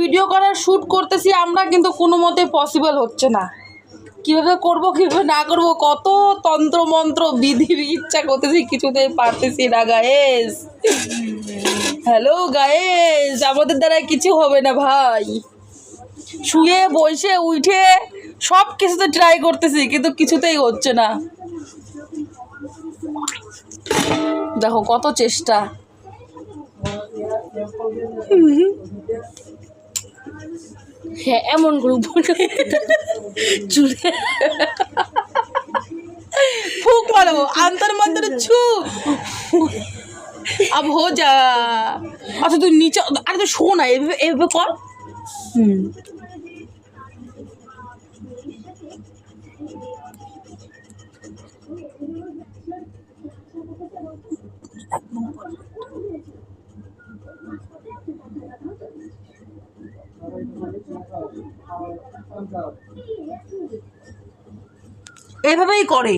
Video করার shoot করতেছি আমরা, কিন্তু কোনো মতে পসিবল হচ্ছে না। কীভাবে করবো কীভাবে না করবো, কত তন্ত্র মন্ত্র বিধি ইচ্ছা করতেছি, কিছুতেই পারতেছি না গায়েস। হ্যালো গায়েস, আমাদের দ্বারা কিছু হবে না ভাই। শুয়ে বসে উঠে সব কিছুতে ট্রাই করতেছি, কিন্তু কিছুতেই হচ্ছে না। দেখো কত চেষ্টা। হ্যাঁ, এমন গ্রুপ চুলে फूक मारो अंतर मंतर छू अब हो जा। अच्छा तू नीचे, अरे तो शो ना ए कर। এভাবেই করে।